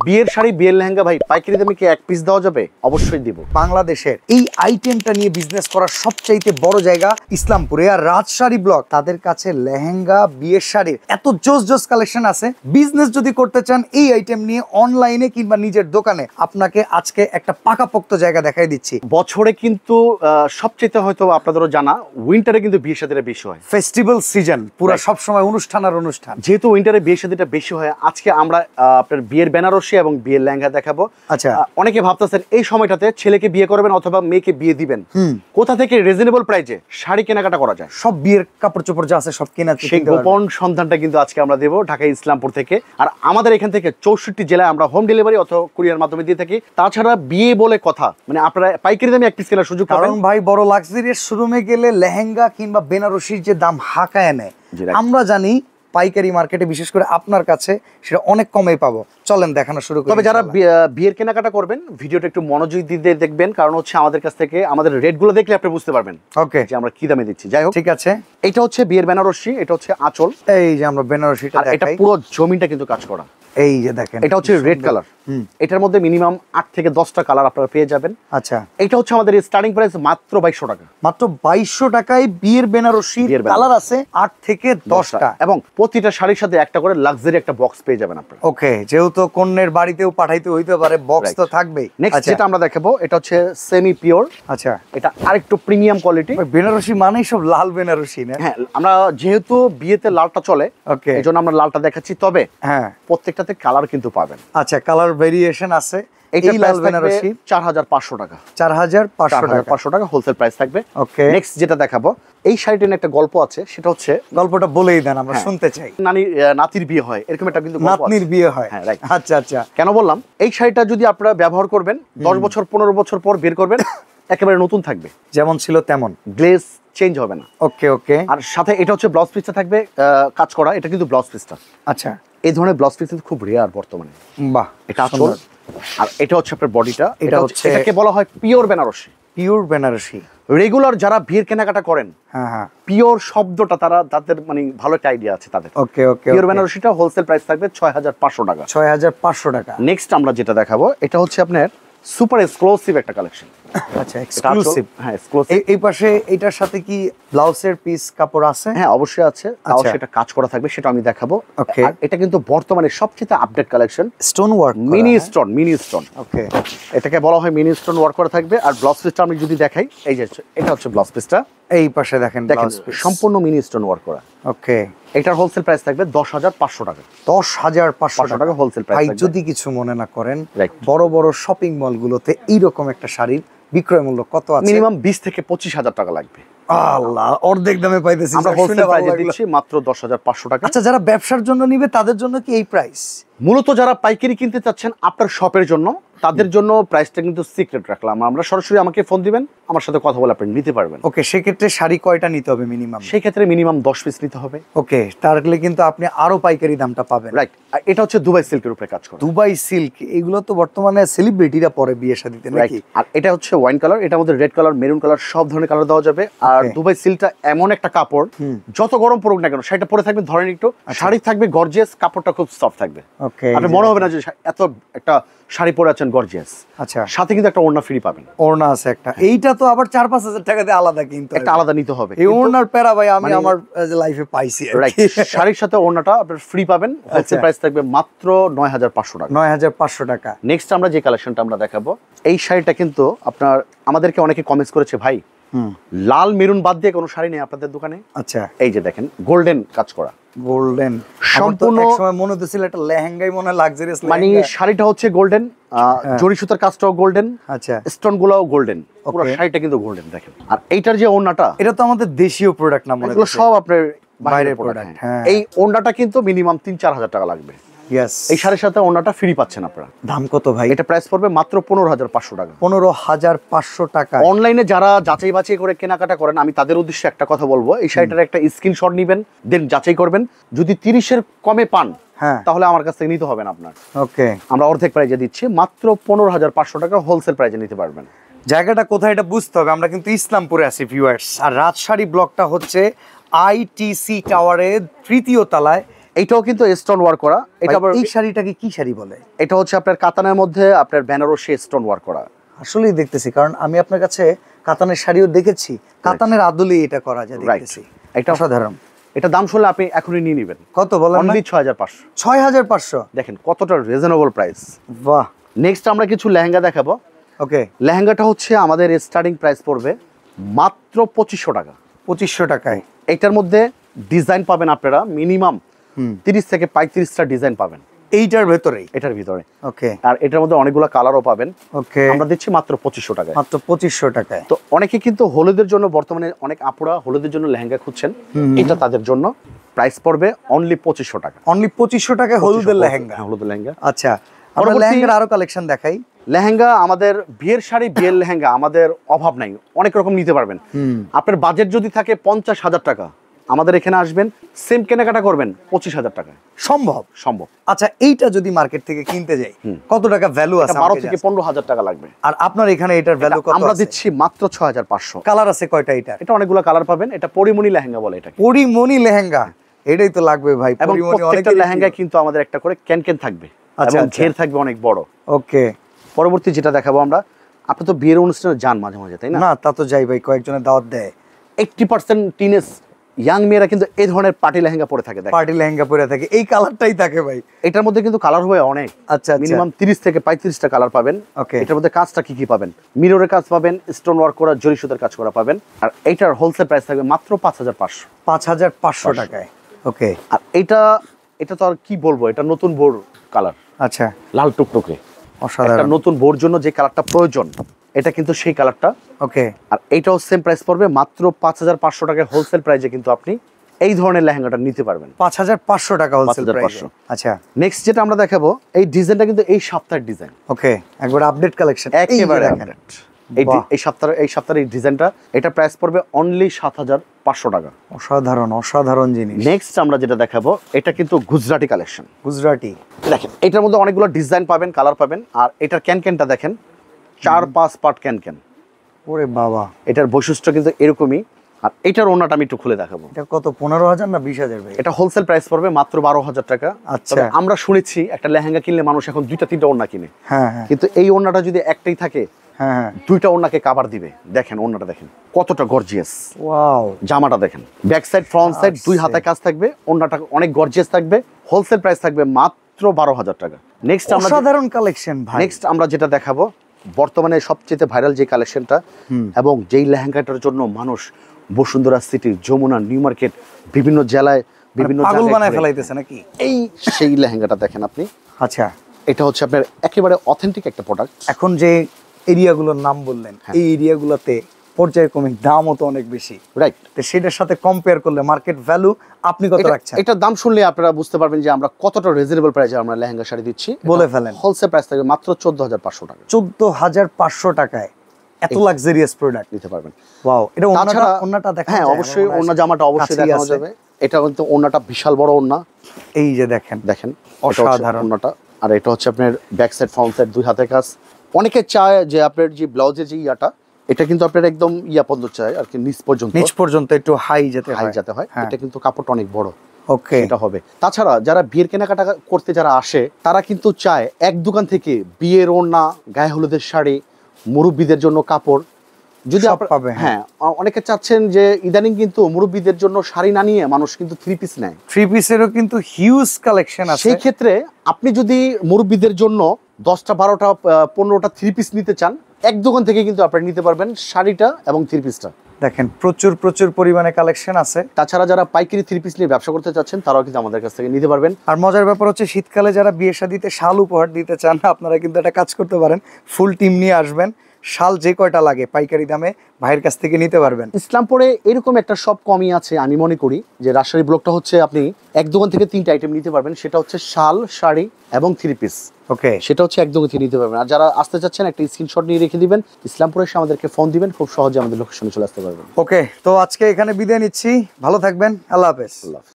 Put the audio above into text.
বিয়ের শাড়ি, বিয়ের লেহেঙ্গা ভাই পাইকারি দামে কি এক পিস দেওয়া যাবে? অবশ্যই দিব। বাংলাদেশের এই আইটেমটা নিয়ে বিজনেস করার সবচাইতে বড় জায়গা ইসলামপুরে, আর রাজশাড়ি ব্লক। তাদের কাছে লেহেঙ্গা, বিয়ের শাড়ির এত জোস জোস কালেকশন আছে। বিজনেস যদি করতে চান এই আইটেম নিয়ে অনলাইনে কিংবা নিজের দোকানে, আপনাকে আজকে একটা পাকাপোক্ত জায়গা দেখাই দিচ্ছি। বছরে কিন্তু সবচেয়ে হয়তো আপনাদেরও জানা, উইন্টারে কিন্তু বিয়ে শাদীটা বেশি হয়। ফেস্টিভ্যাল সিজন, পুরো সব সময় অনুষ্ঠান আর অনুষ্ঠান। যেহেতু উইন্টারে বিয়ে শাদীটা বেশি হয়, আজকে আমরা আপনার বিয়ের বেনারসি এবং বিয়ের লেহেঙ্গা দেখাবো। আচ্ছা, অনেকে ভাবতেছেন এই সময়টাতে ছেলেকে বিয়ে করবেন অথবা মেয়েকে বিয়ে দিবেন, কোথা থেকে রিজনেবল প্রাইসে শাড়ি কেনাকাটা করা যায়। সব বিয়ের কাপড় চোপড় যা আছে সব কেনা, সেই গোপন সন্ধানটা কিন্তু আজকে আমরা দেবো ঢাকা ইসলামপুর থেকে। আর আমাদের এখান থেকে 64 জেলায় আমরা হোম ডেলিভারি অথবা কুরিয়ার মাধ্যমে দিয়ে থাকি। তাছাড়া বিয়ে বলে কথা, মানে আপনারা পাইকারি দামে এক পিস কেনার সুযোগ পাবেন। কারণ ভাই বড় লাক্সারিয়াস শোরুমে গেলে লেহেঙ্গা কিংবা বেনারসির যে দাম হাঁকায় নেয়, আমরা জানি পাইকারি মার্কেটে বিশেষ করে আপনার কাছে সেটা অনেক কমে পাবো। চলেন দেখানো শুরু করি। তবে যারা বিয়ের কেনাকাটা করবেন ভিডিওটা একটু মনোযোগ দিয়ে দেখবেন, কারণ হচ্ছে আমাদের কাছ থেকে আমাদের রেটগুলো দেখলে আপনি বুঝতে পারবেন ওকে যে আমরা কি দামে দিচ্ছি। যাই হোক, ঠিক আছে। এটা হচ্ছে বিয়ের বেনারসি, এটা হচ্ছে আঁচল। এই যে আমরা বেনারসিটা দেখাই, এটা পুরো জমিনটা কিন্তু কাজ করা। এই যে দেখেন, এটা হচ্ছে রেড কালার। এটার মধ্যে মিনিমাম 8 থেকে 10টা কালার আপনারা পেয়ে যাবেন। আচ্ছা, এটা হচ্ছে আমাদের স্টার্টিং প্রাইস মাত্র 2200 টাকা। মাত্র 2200 টাকায় বিয়ের বেনারসি কালার আছে 8 থেকে 10টা, এবং প্রতিটা শাড়ির সাথে একটা করে লাক্সারি একটা বক্স পেয়ে যাবেন আপনারা। ওকে, যেহেতু কন্যার বাড়িতেও পাঠাইতে হইতে পারে, বক্স তো থাকবেই। নেক্সট যেটা আমরা দেখাবো এটা হচ্ছে সেমি পিওর। আচ্ছা, এটা আরেকটু প্রিমিয়াম কোয়ালিটি। বেনারসি মানেই সব লাল বেনারসি না? হ্যাঁ, আমরা যেহেতু বিয়েতে লালটা চলে, ওকে, এজন্য আমরা লালটা দেখাচ্ছি। তবে হ্যাঁ, প্রত্যেকটাতে কালার কিন্তু পাবেন। আচ্ছা, কালার ভেরিয়েশন আছে। এই লাল বেনারসি 4500 টাকা। 4500 টাকা হোলসেল প্রাইস থাকবে। ওকে, নেক্সট যেটা দেখাবো, এই শাড়িটা নিয়ে একটা গল্প আছে। সেটা হচ্ছে, গল্পটা বলেই দেন, আমরা শুনতে চাই। নাতির বিয়ে হয়, এরকম একটা কিন্তু নাতনির বিয়ে হয়। হ্যাঁ, রাইট। আচ্ছা আচ্ছা, কেন বললাম, এই শাড়িটা যদি আপনারা ব্যবহার করবেন 10 বছর 15 বছর পর বের করবেন, একেবারে নতুন থাকবে, যেমন ছিল তেমন, গ্লেজ চেঞ্জ হবে না। ওকে ওকে। আর সাথে এটা হচ্ছে ব্লাউজ পিসটা থাকবে কাজ করা। এটা কিন্তু ব্লাউজ পিসটা। আচ্ছা, এই ধরনের ব্লাউজ পিস কিন্তু খুব রেয়ার বর্তমানে। বাহ, এটা আঁচল। আর এটা হচ্ছে আপনার বডিটা। এটা হচ্ছে, এটাকে বলা হয় pure Banarasi. Pure Banarasi. Regular যারা বিয়ের কেনাকাটা করেন, হ্যাঁ হ্যাঁ, পিওর শব্দটা তাদের মানে ভালো একটা আইডিয়া আছে তাদের। ওকে ওকে। পিওর বেনারসিটা হোলসেল প্রাইস থাকবে 6500 টাকা। 6500 টাকা। নেক্সট আমরা যেটা দেখাবো, এটা হচ্ছে আপনার সুপার এক্সক্লুসিভ একটা কালেকশন। আচ্ছা, এক্সক্লুসিভ। হ্যাঁ, এক্সক্লুসিভ। এই পাশে এটার সাথে কি ব্লাউজের পিস কাপড় আছে? হ্যাঁ, অবশ্যই আছে। তাও সেটা কাজ করা থাকবে, সেটা আমি দেখাবো। ওকে, আর এটা কিন্তু বর্তমানে সবচেয়ে update collection, stone work, mini stone. Okay, এটাকে বলা হয় মিনি স্টোন ওয়ার্ক করা থাকবে। আর ব্লাউজ পিসটা আমি যদি দেখাই, এই যে এটা হচ্ছে ব্লাউজ পিসটা। এই পাশে দেখেন, সম্পূর্ণ মিনি স্টোন ওয়ার্ক করা। ওকে, এটার হোলসেল প্রাইস থাকবে 10500 টাকা। 10500 টাকা হোলসেল প্রাইস। ভাই, যদি কিছু মনে না করেন, বড় বড় শপিং মলগুলোতে এইরকম একটা শাড়ির বিক্রয় মূল্য কত আছে? মিনিমাম 20 থেকে 25000 টাকা লাগবে। আল্লাহ, অর্ধেক দামে পাইতেছি। আমরা হোলসেল প্রাইসে দিচ্ছি মাত্র 10500 টাকা। আচ্ছা, যারা ব্যবসার জন্য নিবে তাদের জন্য কি এই প্রাইস? মূলত যারা পাইকারি কিনতে চাচ্ছেন আপনার শপের জন্য, তাদের জন্য প্রাইসটা কিন্তু সিক্রেট রাখলাম আমরা। সরাসরি আমাকে ফোন দিবেন, আমার সাথে কথা বলে আপনি নিতে পারবেন। ওকে, সেক্ষেত্রে শাড়ি কয়টা নিতে হবে মিনিমাম? সেই ক্ষেত্রে মিনিমাম 10 পিস নিতে হবে। ওকে, তাহলে কিন্তু আপনি আরো পাইকারি দামটা পাবেন। রাইট। এটা হচ্ছে দুবাই সিল্কের উপরে কাজ করা। দুবাই সিল্ক, এগুলো তো বর্তমানে সেলিব্রিটিরা পরে বিয়ে শাদীতে নাকি? আর এটা হচ্ছে ওয়াইন কালার, এটার মধ্যে রেড কালার, মেরুন কালার, সব ধরনের কালার দেওয়া যাবে। আর দুবাই সিল্কটা এমন একটা কাপড়, যত গরম পড়ুক না কেন শাড়িটা পরে থাকবে ধরেন একটু, শাড়ি থাকবে গর্জিয়াস, কাপড়টা খুব সফট থাকবে। ওকে, আপনি মনে হবে না যে এত একটা শাড়ি পরে আছেন গর্জিয়াস। আচ্ছা, সাথে কিন্তু একটা ওড়না ফ্রি পাবেন। ওড়না আছে একটা। এইটা তো আবার 4-5 হাজার টাকা দিয়ে আলাদা, কিন্তু একটা আলাদা নিতে হবে। এই ওড়নার প্যারা ভাই আমি আমার লাইফে পাইছি। রাইট, শাড়ির সাথে ওড়নাটা আপনার ফ্রি পাবেন। হোলসেল প্রাইস থাকবে মাত্র 9500 টাকা। 9500 টাকা। নেক্সট আমরা যে কালেকশনটা আমরা দেখাবো, এই শাড়িটা কিন্তু আপনার আমাদেরকে অনেকে কমেন্টস করেছে, ভাই লাল মেরুন বাদ দিয়ে কোনো শাড়ি নেই আপনাদের দোকানে। আচ্ছা, এই যে দেখেন গোল্ডেন কাজ করা, গোল্ডেন সম্পূর্ণ। এক সময় মনে হচ্ছিল একটা লেহেঙ্গাই মনে লাক্সারিয়াস, মানে শাড়িটা হচ্ছে গোল্ডেন, জরি সুতার কাজটাও গোল্ডেন, আচ্ছা, স্টোন গুলাও গোল্ডেন, পুরো শাড়িটা কিন্তু গোল্ডেন। দেখেন, আর এইটার যে ওড়নাটা, এটা তো আমাদের দেশীয় প্রোডাক্ট না মনে হচ্ছে, সব আপনার বাইরের প্রোডাক্ট। হ্যাঁ, এই ওড়নাটা কিন্তু মিনিমাম 3-4 হাজার টাকা লাগবে। ইয়েস, এই শাড়ির সাথে ওড়নাটা ফ্রি পাচ্ছেন আপনারা। দাম কত ভাই? এটা প্রাইস পড়বে মাত্র 15500 টাকা। 15500 টাকা। অনলাইনে যারা যাচাই বাছাই করে কেনাকাটা করেন, আমি তাদের উদ্দেশ্যে একটা কথা বলবো, এই শাড়িটার একটা স্ক্রিনশট নেবেন, দেন যাচাই করবেন। যদি 30-এর কমে পান, হ্যাঁ, তাহলে আমার কাছ থেকে নিতে হবে না আপনার। ওকে, আমরা অর্ধেক প্রাইজে দিচ্ছি, মাত্র 15500 টাকা হোলসেল প্রাইজে নিতে পারবেন। জায়গাটা কোথায় এটা বুঝতে হবে। আমরা কিন্তু ইসলামপুরে আছি ভিউয়ার্স, আর রাজশাড়ি ব্লকটা হচ্ছে আইটিসি টাওয়ারের 3য় তলায়। এইটাও কিন্তু স্টোন ওয়ার্ক করা। এটা ভাই, আবার এই শাড়িটাকে কি শাড়ি বলে? এটা হচ্ছে আপনার কাতানের মধ্যে আপনার বেনারসি স্টোন ওয়ার্ক করা। আসলেই দেখতেছি, কারণ আমি আপনার কাছে কাতানের শাড়িও দেখেছি, কাতানের আদলেই এটা করা যায় দেখতেছি। এটা অসাধারণ। এটা দাম শুনলে আপনি এখনই নিয়ে নেবেন। কত বলেন? অনলি 6500। 6500? দেখেন কতটা রিজনেবল প্রাইস। বাহ। নেক্সট আমরা কিছু লেহেঙ্গা দেখাবো। ওকে। লেহেঙ্গাটা হচ্ছে আমাদের স্টার্টিং প্রাইস পড়বে মাত্র 2500 টাকা। 2500 টাকায়? এটার মধ্যে ডিজাইন পাবেন আপনারা মিনিমাম 30 থেকে 35টা ডিজাইন পাবেন এইটার ভেতরেই? এটার ভিতরে। ওকে। আর এটার মধ্যে অনেকগুলো কালারও পাবেন। ওকে। আমরা দিচ্ছি মাত্র 2500 টাকায়। মাত্র 2500 টাকায়। তো অনেকে কিন্তু হলুদের জন্য বর্তমানে অনেক আপুরা হলুদের জন্য লেহেঙ্গা খুঁজছেন, এটা তাদের জন্য প্রাইস পড়বে অনলি 2500 টাকা। অনলি 2500 টাকায় হলুদের লেহেঙ্গা? হ্যাঁ, হলুদের লেহেঙ্গা। আচ্ছা, আমরা লেহেঙ্গার আরো কালেকশন দেখাই। লেহেঙ্গা আমাদের বিয়ের শাড়ি, বিয়ের লেহেঙ্গা আমাদের অভাব নাই, অনেক রকম নিতে পারবেন। আপনার বাজেট যদি থাকে 50,000 টাকা, আমাদের এখানে আসবেন, সেম কেনাকাটা করবেন 25,000 টাকায়। সম্ভব? সম্ভব। আচ্ছা, এইটা যদি মার্কেট থেকে কিনতে যাই কত টাকা ভ্যালু আছে? 12 থেকে 15,000 টাকা লাগবে। আর আপনার এখানে এটার ভ্যালু কত? আমরা দিচ্ছি মাত্র 6500। কালার আছে কয়টা এটা? এটা অনেকগুলো কালার পাবেন। এটা পরিমণি লেহেঙ্গা বলে এটাকে। পরিমণি লেহেঙ্গা, এটাই তো লাগবে ভাই। এবং পরিমণি প্রত্যেকটা অনেক লেহেঙ্গা কিন্তু আমাদের একটা করে ক্যানকেন থাকবে আচ্ছা, এবং আচ্ছা। ঘের থাকবে অনেক বড়। ওকে। পরবর্তী যেটা দেখাবো আমরা, আপনি তো বিয়ের অনুষ্ঠানে যান মাঝে মাঝে, তাই না? না, তা তো যাই ভাই, কয়েকজনের দাওয়াত দেয়। 80% টিনেজ ইয়াং মেয়েরা কিন্তু এই ধরনের পার্টি লেহেঙ্গা পরে থাকে। পার্টি লেহেঙ্গা পরে থাকে, এই কালারটাই থাকে ভাই। এটার মধ্যে কিন্তু কালার হবে অনেক। আচ্ছা, মিনিমাম 30 থেকে 35টা কালার পাবেন। ওকে। এটার মধ্যে কাজটা কি কি পাবেন? মিররের কাজ পাবেন, স্টোন ওয়ার্ক করা, জরি সুতার কাজ করা পাবেন। আর এইটার হোলসেল প্রাইস থাকবে মাত্র 5500। 5500 টাকায়? ওকে। আর এটা তো আর কি বলবো, এটা নতুন বোর কালার। আচ্ছা, লাল টুকটুকে। একটা অসাধারণ। নতুন বোর জন্য যে কালারটা প্রয়োজন, এটা কিন্তু সেই কালারটা। ওকে। আর এইটাও সেম প্রাইস পড়বে মাত্র 5500 টাকায় হোলসেল প্রাইসে কিন্তু আপনি এই ধরনের লেহেঙ্গাটা নিতে পারবেন। 5500 টাকা হোলসেল প্রাইস। 5500। আচ্ছা, নেক্সট যেটা আমরা দেখাবো, এই ডিজাইনটা কিন্তু এই সপ্তাহের ডিজাইন। ওকে, একবার আপডেট কালেকশন একেবারে আপডেট। এই সপ্তাহের এই ডিজাইনটা, এটা প্রাইস পড়বে অনলি 7500 টাকা। অসাধারণ, অসাধারণ জিনিস। নেক্সট আমরা যেটা দেখাবো, এটা কিন্তু গুজরাটি কালেকশন। গুজরাটি। দেখেন এটার মধ্যে অনেকগুলো ডিজাইন পাবেন, কালার পাবেন। আর এটার ক্যানক্যানটা দেখেন, 4-5 পার্ট ক্যানক্যান। ওরে বাবা, এটার বৈশিষ্ট্য কিন্তু এরকমই। আর এটার ওড়নাটা আমি একটু খুলে দেখাবো। এটা কত? 15000 না 20000 ভাই? এটা হোলসেল প্রাইস পড়বে মাত্র 12000 টাকা। আচ্ছা। তবে আমরা শুনেছি একটা লেহেঙ্গা কিনলে মানুষ এখন 2-3টা ওড়না কিনে। হ্যাঁ হ্যাঁ কিন্তু এই ওড়নাটা যদি একটাই থাকে, হ্যাঁ হ্যাঁ। 2টা ওড়নাকে কভার দিবে। দেখেন ওড়নাটা দেখেন কতটা গর্জিয়াস। ওয়াও। জামাটা দেখেন, ব্যাক সাইড ফ্রন্ট সাইড দুই হাতে কাজ থাকবে, ওড়নাটা অনেক গর্জিয়াস থাকবে। হোলসেল প্রাইস থাকবে মাত্র 12000 টাকা। নেক্সট আমরা অসাধারণ কালেকশন ভাই। নেক্সট আমরা যেটা দেখাবো, বর্তমানে সবচেয়ে ভাইরাল যে কালেকশনটা, এবং যেই লেহেঙ্গাটার জন্য মানুষ Bashundhara City, Jamuna, New Market, বিভিন্ন জেলায় বিভিন্ন পাগল জায়গায় বানায় ঘুরে। ফেলাইতেছে নাকি? এই সেই লেহেঙ্গাটা দেখেন আপনি। আচ্ছা, এটা হচ্ছে আপনার একেবারে অথেন্টিক একটা প্রোডাক্ট। এখন যে এরিয়াগুলোর নাম বললেন, এই এরিয়াগুলোতে পর্যায়ক্রমিক দামও তো অনেক বেশি, রাইট? তো সেটার সাথে কম্পেয়ার করলে মার্কেট ভ্যালু আপনি কত রাখছেন? এটার দাম শুনলে আপনারা বুঝতে পারবেন যে আমরা কতটা রিজনেবল প্রাইসে আমরা লেহেঙ্গা শাড়ি দিচ্ছি। বলে ফেলেন। হোলসেল প্রাইস থাকবে মাত্র 14500 টাকা। 14500 টাকায় এত লাক্সারিয়াস প্রোডাক্ট নিতে পারবেন। ওয়াও। এটা তাছাড়া ওন্নাটা দেখা হ্যাঁ, যায়? অবশ্যই আমার ওন্না জামাটা অবশ্যই কাছেই দেখানো আছে। যাবে। এটা কিন্তু ওন্নাটা বিশাল বড় ওন্না। এই যে দেখেন, দেখেন এটা হচ্ছে অসাধারণ। ওন্নাটা। আর এটা হচ্ছে আপনার ব্যাক সাইড ফ্রন্ট সাইড দুই হাতে কাজ। অনেকে চায় যে আপনার যে ব্লাউজের যে ইয়াটা, এটা কিন্তু আপনার একদম ইয়া পর্যন্ত চায় আর কি, নিচ পর্যন্ত একটু হাই যেতে হাই হয়। যেতে হয়। হ্যাঁ। এটা কিন্তু কাপড়টা অনেক বড়। ওকে। এটা হবে। তাছাড়া যারা বিয়ের কেনাকাটা করতে যারা আসে, তারা কিন্তু চায় এক দোকান থেকে বিয়ের ওড়না, গায়ে হলুদের শাড়ি, মুরব্বীদের জন্য কাপড় যদি সব পাবে। হ্যাঁ, অনেকে চাচ্ছেন যে ইদানিং কিন্তু মুরব্বীদের জন্য শাড়ি না নিয়ে মানুষ কিন্তু 3 পিস নেয়। 3 পিসেরও কিন্তু হিউজ কালেকশন আছে। সেই ক্ষেত্রে আপনি যদি মুরব্বীদের জন্য 10টা 12টা 15টা 3 পিস নিতে চান, এক দোকান থেকে কিন্তু আপনি নিতে পারবেন শাড়িটা এবং 3 পিসটা। দেখেন প্রচুর প্রচুর পরিমাণে কালেকশন আছে। তাছাড়া যারা পাইকারি 3 পিস নিয়ে ব্যবসা করতে চাচ্ছেন, তারাও কিন্তু আমাদের কাছ থেকে নিতে পারবেন। আর মজার ব্যাপার হচ্ছে, শীতকালে যারা বিয়ে শাদিতে শাল উপহার দিতে চান, আপনারা কিন্তু একটা কাজ করতে পারেন, ফুল টিম নিয়ে আসবেন, শাল যে কয়টা লাগে পাইকারি দামে ভাইয়ের কাছ থেকে নিতে পারবেন। ইসলামপুরে এরকম একটা শপ কমই আছে আমি মনে করি, যে রাজশাহী ব্লকটা হচ্ছে আপনি এক দোকান থেকে 3টা আইটেম নিতে পারবেন। সেটা হচ্ছে শাল, শাড়ি এবং 3 পিস। ওকে। সেটা হচ্ছে এক দোকান থেকে নিতে পারবেন। আর যারা আসতে চাচ্ছেন, একটা স্ক্রিনশট নিয়ে রেখে দিবেন, ইসলামপুরে এসে আমাদেরকে ফোন দিবেন, খুব সহজে আমাদের লোকেশনে চলে আসতে পারবেন। ওকে, তো আজকে এখানে বিদায় নিচ্ছি, ভালো থাকবেন, আল্লাহ হাফেজ। আল্লাহ হাফেজ।